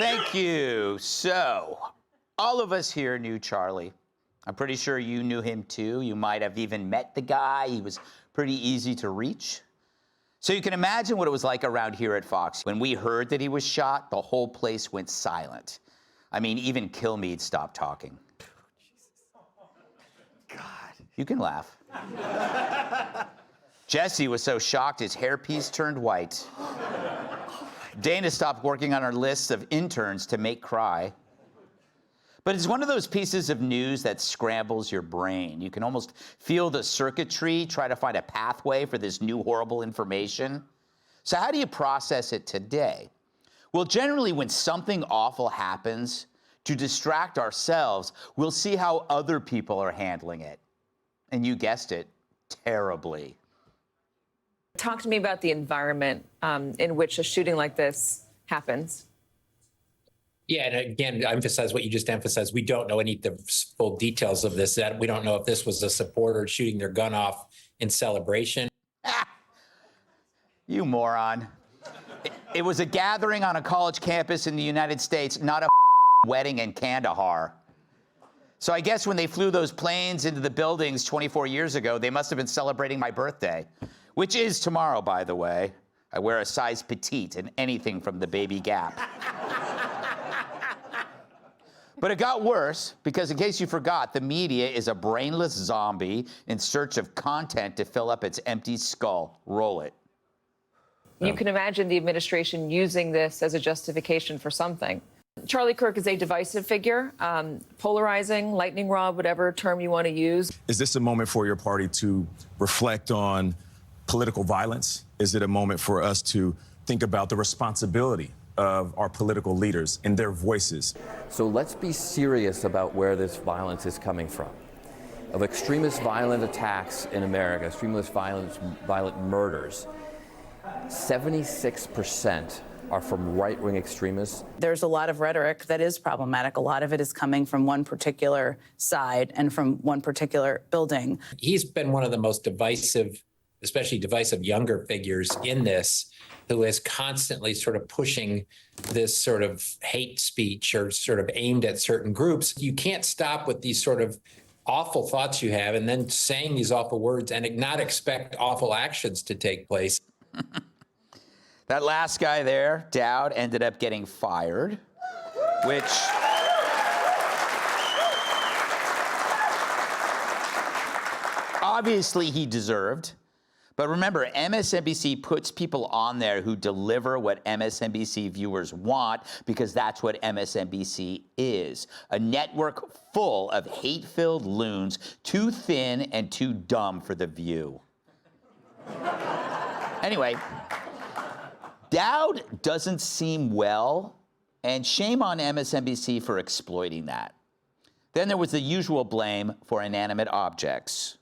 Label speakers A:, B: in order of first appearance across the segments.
A: Thank you. So, all of us here knew Charlie. I'm pretty sure you knew him too. You might have even met the guy. He was pretty easy to reach. So you can imagine what it was like around here at Fox. When we heard that he was shot, the whole place went silent. I mean, even Kilmeade stopped talking. God, you can laugh. Jesse was so shocked his hairpiece turned white. Dana stopped working on her list of interns to make cry. But it's one of those pieces of news that scrambles your brain. You can almost feel the circuitry, try to find a pathway for this new horrible information. So how do you process it today? Well, generally when something awful happens, to distract ourselves, we'll see how other people are handling it. And you guessed it, terribly.
B: Talk to me about the environment in which a shooting like this happens.
C: Yeah, and again, emphasize what you just emphasized. We don't know any of the full details of this. That we don't know if this was a supporter shooting their gun off in celebration.
A: Ah, you moron. It was a gathering on a college campus in the United States, not a wedding in Kandahar. So I guess when they flew those planes into the buildings 24 years ago, they must have been celebrating my birthday, which is tomorrow, by the way. I wear a size petite in anything from the Baby Gap. But it got worse, because in case you forgot, the media is a brainless zombie in search of content to fill up its empty skull. Roll it.
B: You can imagine the administration using this as a justification for something. Charlie Kirk is a divisive figure, polarizing, lightning rod, whatever term you want to use.
D: Is this a moment for your party to reflect on political violence? Is it a moment for us to think about the responsibility of our political leaders and their voices?
E: So let's be serious about where this violence is coming from. Of extremist violent attacks in America, extremist violent murders, 76% are from right-wing extremists.
F: There's a lot of rhetoric that is problematic. A lot of it is coming from one particular side and from one particular building.
C: He's been one of the most divisive, especially divisive younger figures in this, who is constantly sort of pushing this sort of hate speech or sort of aimed at certain groups. You can't stop with these sort of awful thoughts you have and then saying these awful words and not expect awful actions to take place.
A: That last guy there, Dowd, ended up getting fired, which obviously he deserved. But remember, MSNBC puts people on there who deliver what MSNBC viewers want, because that's what MSNBC is. A network full of hate-filled loons, too thin and too dumb for The View. Anyway, Dowd doesn't seem well, and shame on MSNBC for exploiting that. Then there was the usual blame for inanimate objects.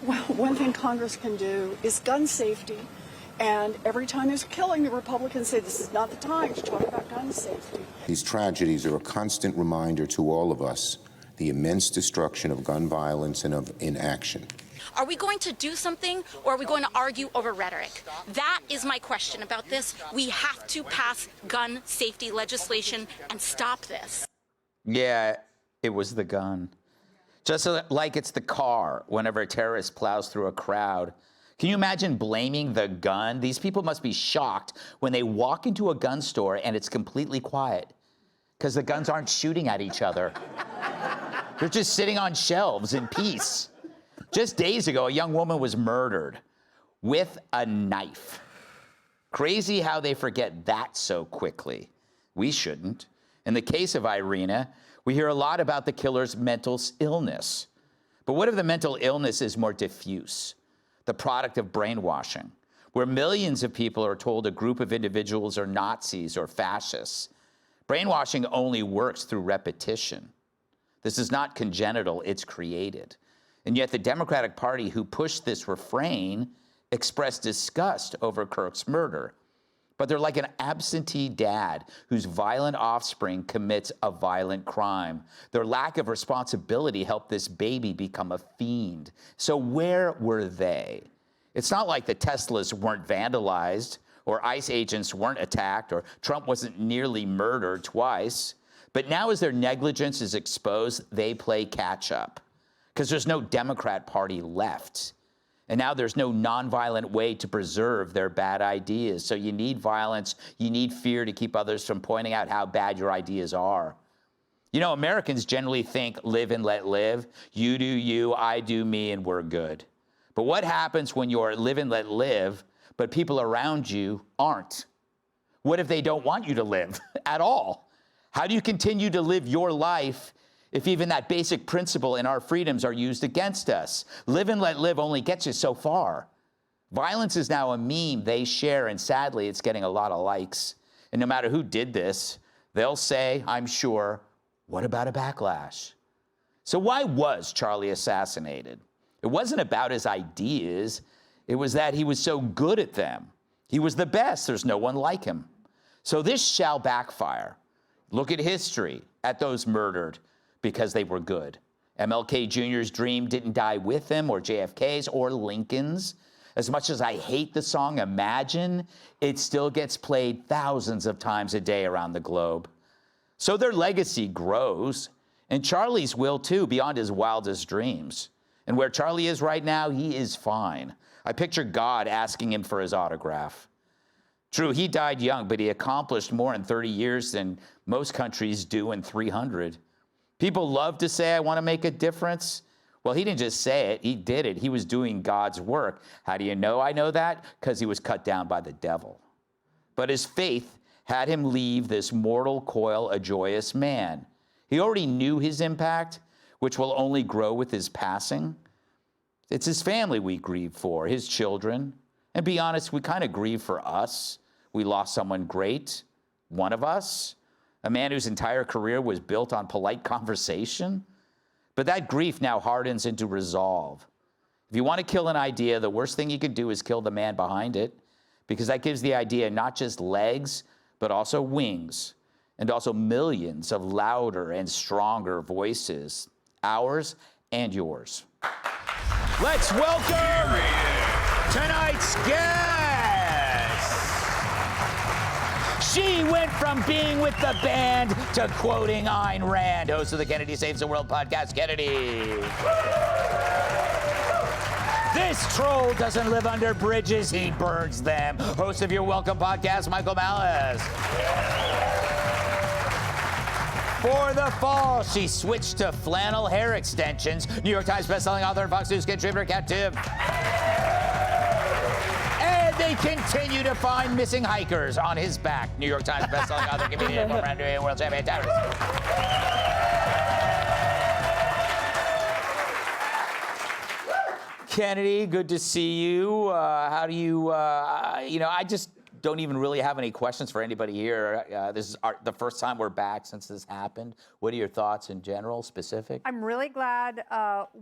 G: Well, one thing Congress can do is gun safety. And every time there's a killing, the Republicans say this is not the time to talk about gun safety.
H: These tragedies are a constant reminder to all of us the immense destruction of gun violence and of inaction.
I: Are we going to do something, or are we going to argue over rhetoric? That is my question about this. We have to pass gun safety legislation and stop this.
A: Yeah, it was the gun. Just like it's the car whenever a terrorist plows through a crowd. Can you imagine blaming the gun? These people must be shocked when they walk into a gun store and it's completely quiet, because the guns aren't shooting at each other. They're just sitting on shelves in peace. Just days ago, a young woman was murdered with a knife. Crazy how they forget that so quickly. We shouldn't. In the case of Irina, we hear a lot about the killer's mental illness. But what if the mental illness is more diffuse, the product of brainwashing, where millions of people are told a group of individuals are Nazis or fascists? Brainwashing only works through repetition. This is not congenital, it's created. And yet the Democratic Party, who pushed this refrain, expressed disgust over Kirk's murder. But they're like an absentee dad whose violent offspring commits a violent crime. Their lack of responsibility helped this baby become a fiend. So where were they? It's not like the Teslas weren't vandalized or ICE agents weren't attacked, or Trump wasn't nearly murdered twice. But now as their negligence is exposed, they play catch up because there's no Democrat Party left. And now there's no nonviolent way to preserve their bad ideas. So you need violence, you need fear to keep others from pointing out how bad your ideas are. You know, Americans generally think live and let live. You do you, I do me, and we're good. But what happens when you're live and let live, but people around you aren't? What if they don't want you to live at all? How do you continue to live your life if even that basic principle in our freedoms are used against us? Live and let live only gets you so far. Violence is now a meme they share, and sadly, it's getting a lot of likes. And no matter who did this, they'll say, I'm sure, what about a backlash? So why was Charlie assassinated? It wasn't about his ideas. It was that he was so good at them. He was the best. There's no one like him. So this shall backfire. Look at history, at those murdered because they were good. MLK Jr.'s dream didn't die with him, or JFK's, or Lincoln's. As much as I hate the song Imagine, it still gets played thousands of times a day around the globe. So their legacy grows, and Charlie's will too, beyond his wildest dreams. And where Charlie is right now, he is fine. I picture God asking him for his autograph. True, he died young, but he accomplished more in 30 years than most countries do in 300. People love to say, I want to make a difference. Well, he didn't just say it, he did it. He was doing God's work. How do you know I know that? Because he was cut down by the devil. But his faith had him leave this mortal coil a joyous man. He already knew his impact, which will only grow with his passing. It's his family we grieve for, his children. And be honest, we kind of grieve for us. We lost someone great, one of us, a man whose entire career was built on polite conversation. But that grief now hardens into resolve. If you want to kill an idea, the worst thing you could do is kill the man behind it, because that gives the idea not just legs, but also wings, and also millions of louder and stronger voices, ours and yours. Let's welcome tonight's guest. She went from being with the band to quoting Ayn Rand, host of the Kennedy Saves the World podcast, Kennedy. This troll doesn't live under bridges, he burns them. Host of Your Welcome podcast, Michael Malice. For the fall, she switched to flannel hair extensions. New York Times bestselling author and Fox News contributor, Kat Tibb. And they continue to find missing hikers on his back. New York Times bestselling author, comedian, former NBA world champion, Tyrus. Kennedy, good to see you. How do you, I just don't even really have any questions for anybody here. This is the first time we're back since this happened. What are your thoughts in general, specific?
J: I'm really glad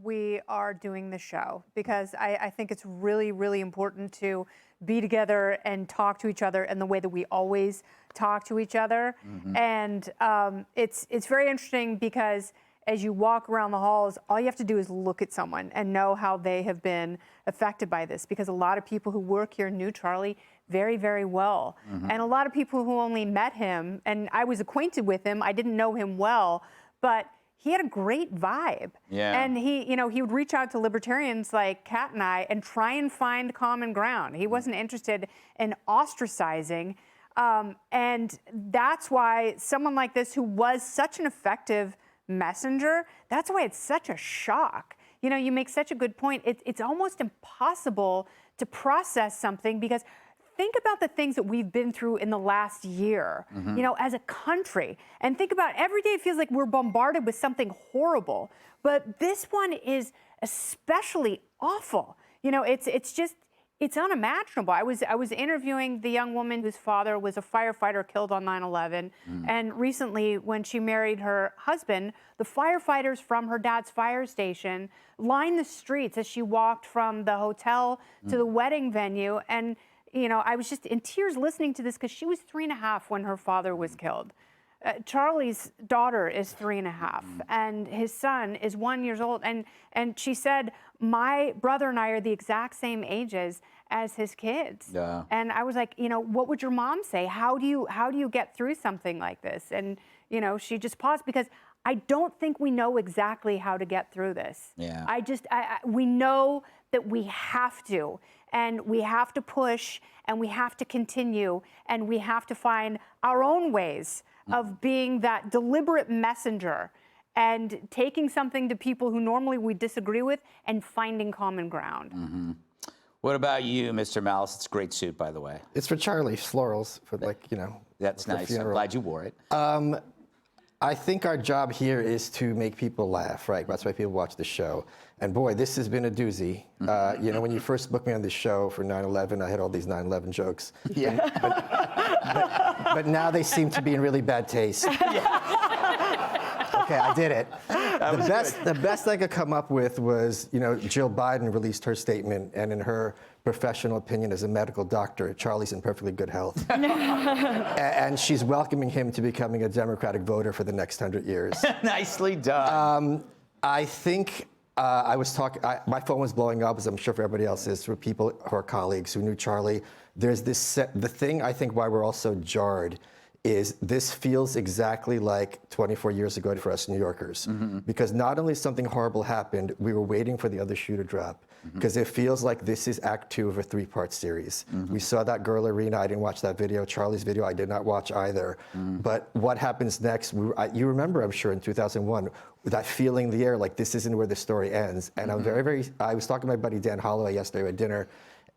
J: we are doing the show, because I think it's really, really important to be together and talk to each other in the way that we always talk to each other. Mm-hmm. And it's very interesting because as you walk around the halls, all you have to do is look at someone and know how they have been affected by this, because a lot of people who work here knew Charlie very, very well. Mm-hmm. And a lot of people who only met him, and I was acquainted with him, I didn't know him well, but he had a great vibe. Yeah. And he would reach out to libertarians like Kat and I and try and find common ground. He wasn't interested in ostracizing. And that's why someone like this, who was such an effective messenger, that's why it's such a shock. You make such a good point. It's almost impossible to process something, because think about the things that we've been through in the last year, mm-hmm. As a country. And think about every day it feels like we're bombarded with something horrible. But this one is especially awful. It's unimaginable. I was interviewing the young woman whose father was a firefighter killed on 9/11. Mm. And recently, when she married her husband, the firefighters from her dad's fire station lined the streets as she walked from the hotel to the wedding venue. And I was just in tears listening to this, because she was 3.5 when her father was killed. Charlie's daughter is 3.5, and his son is 1 year old. And she said, my brother and I are the exact same ages, as his kids.
A: Yeah.
J: And I was like, what would your mom say? How do you get through something like this? And, she just paused because I don't think we know exactly how to get through this.
A: Yeah.
J: We know that we have to, and we have to push, and we have to continue, and we have to find our own ways of being that deliberate messenger and taking something to people who normally we disagree with and finding common ground.
A: Mm-hmm. What about you, Mr. Malice? It's a great suit, by the way.
K: It's for Charlie, florals, for
A: That's
K: for
A: nice. I'm
K: funeral.
A: glad you wore it.
K: I think our job here is to make people laugh, right? That's why people watch the show. And boy, this has been a doozy. When you first booked me on this show for 9/11, I had all these 9/11 jokes.
A: Yeah.
K: But now they seem to be in really bad taste. Okay, I did it. The best I could come up with was, Jill Biden released her statement, and in her professional opinion as a medical doctor, Charlie's in perfectly good health. And she's welcoming him to becoming a Democratic voter for the next 100 years.
A: Nicely done.
K: I think I was talking, my phone was blowing up, as I'm sure for everybody else is, for people who are colleagues who knew Charlie. There's the thing I think why we're all so jarred is this feels exactly like 24 years ago for us New Yorkers. Because not only something horrible happened, we were waiting for the other shoe to drop. Because it feels like this is act 2 of a 3-part series. We saw that girl arena, I didn't watch that video. Charlie's video, I did not watch either. But what happens next, you remember, I'm sure, in 2001, that feeling in the air, like this isn't where the story ends. And I'm I was talking to my buddy Dan Holloway yesterday at dinner,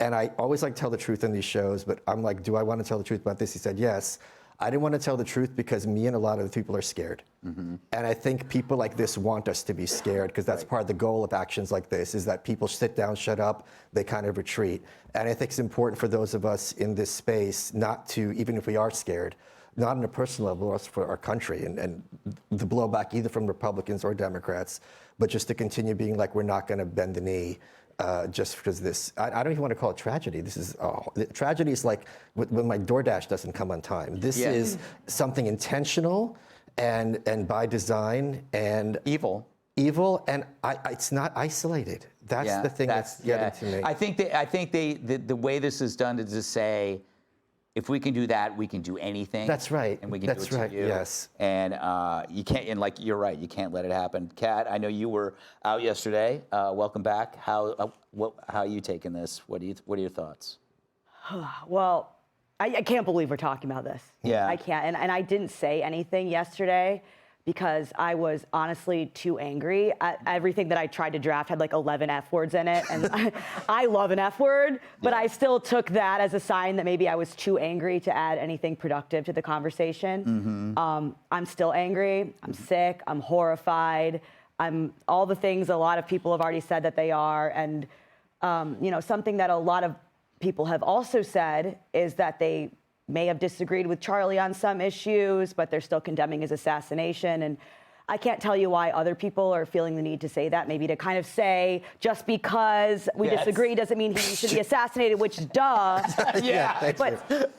K: and I always like to tell the truth in these shows, but I'm like, do I want to tell the truth about this? He said, yes. I didn't want to tell the truth because me and a lot of the people are scared. And I think people like this want us to be scared because that's part of the goal of actions like this is that people sit down, shut up, they kind of retreat. And I think it's important for those of us in this space not to, even if we are scared, not on a personal level, but also for our country and the blowback either from Republicans or Democrats, but just to continue being like, we're not going to bend the knee. Just because this, I don't even want to call it tragedy. This is, tragedy is like when my DoorDash doesn't come on time. This is something intentional and by design and evil, and it's not isolated. That's the thing that's getting to me.
A: I think the way this is done is to say, if we can do that, we can do anything.
K: That's right.
A: And we can
K: That's
A: do it
K: right.
A: to you.
K: Yes.
A: And you can't. And like you're right, you can't let it happen. Kat, I know you were out yesterday. Welcome back. How are you taking this? What are your thoughts?
L: Well, I can't believe we're talking about this.
A: Yeah.
L: I can't. And I didn't say anything yesterday because I was honestly too angry. Everything that I tried to draft had like 11 F words in it. And I love an F word, but I still took that as a sign that maybe I was too angry to add anything productive to the conversation. I'm still angry. I'm sick. I'm horrified. I'm all the things a lot of people have already said that they are. And, something that a lot of people have also said is that they may have disagreed with Charlie on some issues, but they're still condemning his assassination. And I can't tell you why other people are feeling the need to say that, maybe to kind of say, just because we disagree doesn't mean he should be assassinated, which duh. But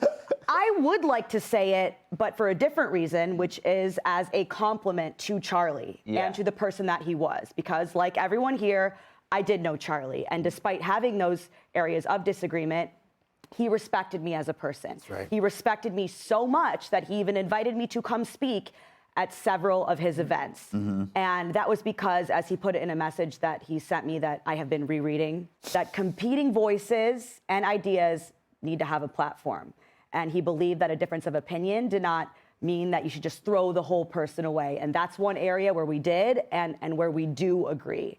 L: I would like to say it, but for a different reason, which is as a compliment to Charlie and to the person that he was. Because like everyone here, I did know Charlie. And despite having those areas of disagreement, he respected me as a person.
K: That's right.
L: He respected me so much that he even invited me to come speak at several of his events. And that was because, as he put it in a message that he sent me that I have been rereading, that competing voices and ideas need to have a platform. And he believed that a difference of opinion did not mean that you should just throw the whole person away. And that's one area where we did and where we do agree.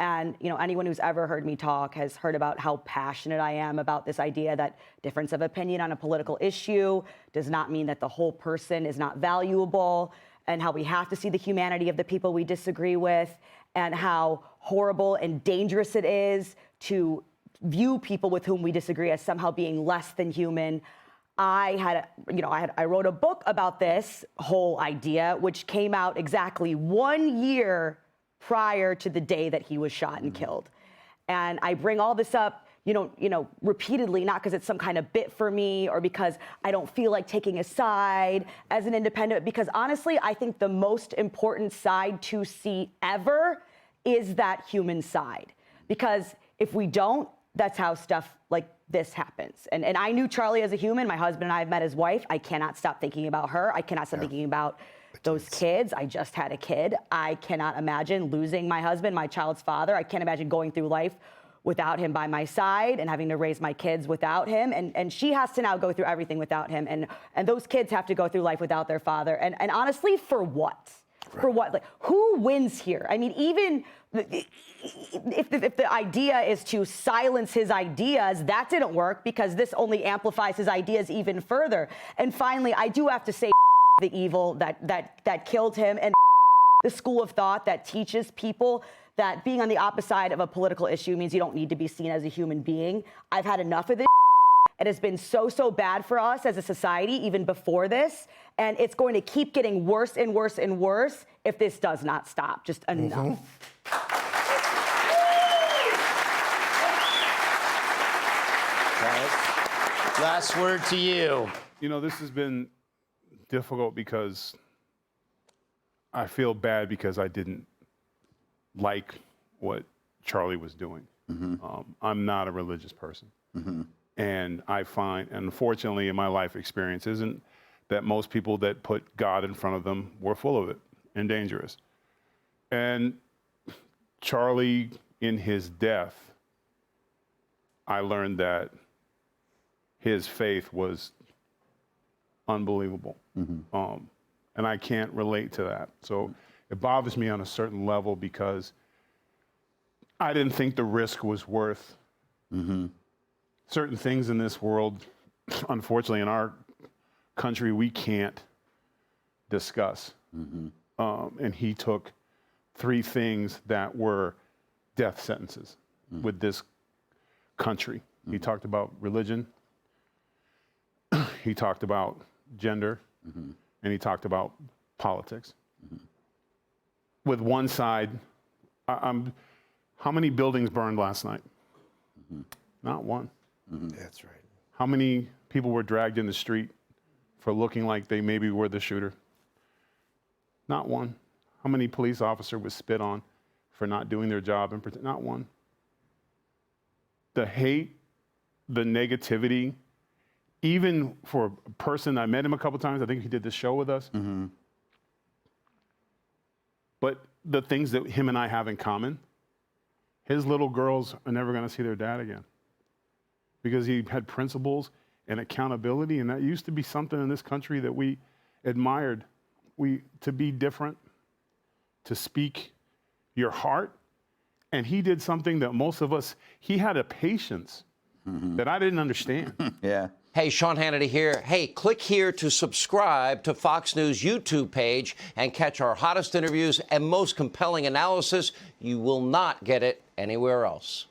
L: And anyone who's ever heard me talk has heard about how passionate I am about this idea that difference of opinion on a political issue does not mean that the whole person is not valuable, and how we have to see the humanity of the people we disagree with, and how horrible and dangerous it is to view people with whom we disagree as somehow being less than human. I wrote a book about this whole idea, which came out exactly 1 year prior to the day that he was shot and killed. And I bring all this up, repeatedly, not because it's some kind of bit for me or because I don't feel like taking a side as an independent, because honestly, I think the most important side to see ever is that human side. Because if we don't, that's how stuff like this happens. And I knew Charlie as a human. My husband and I have met his wife. I cannot stop thinking about her. I cannot stop thinking about those kids. I just had a kid. I cannot imagine losing my husband, my child's father. I can't imagine going through life without him by my side and having to raise my kids without him. And she has to now go through everything without him. And those kids have to go through life without their father. And honestly, for what? Right. For what? Like, who wins here? I mean, even if the idea is to silence his ideas, that didn't work because this only amplifies his ideas even further. And finally, I do have to say the evil that killed him and the school of thought that teaches people that being on the opposite side of a political issue means you don't need to be seen as a human being. I've had enough of this. It has been so bad for us as a society, even before this. And it's going to keep getting worse and worse and worse if this does not stop. Just enough.
A: Last word to you.
M: You know, this has been difficult because I feel bad because I didn't like what Charlie was doing. I'm not a religious person. And I find, unfortunately, in my life experience, isn't that most people that put God in front of them were full of it and dangerous. And Charlie, in his death, I learned that his faith was unbelievable. And I can't relate to that. So it bothers me on a certain level because I didn't think the risk was worth certain things in this world. Unfortunately, in our country, we can't discuss. And he took 3 things that were death sentences with this country. He talked about religion, he talked about gender, and he talked about politics. With one side, how many buildings burned last night? Not one.
K: That's right.
M: How many people were dragged in the street for looking like they maybe were the shooter? Not one. How many police officers was spit on for not doing their job? Not one. The hate, the negativity, even for a person, I met him a couple times, I think he did this show with us. But the things that him and I have in common, his little girls are never gonna see their dad again because he had principles and accountability, and that used to be something in this country that we admired. To be different, to speak your heart, and he did something that most of us, he had a patience that I didn't understand.
N: Hey, Sean Hannity here. Hey, click here to subscribe to Fox News YouTube page and catch our hottest interviews and most compelling analysis. You will not get it anywhere else.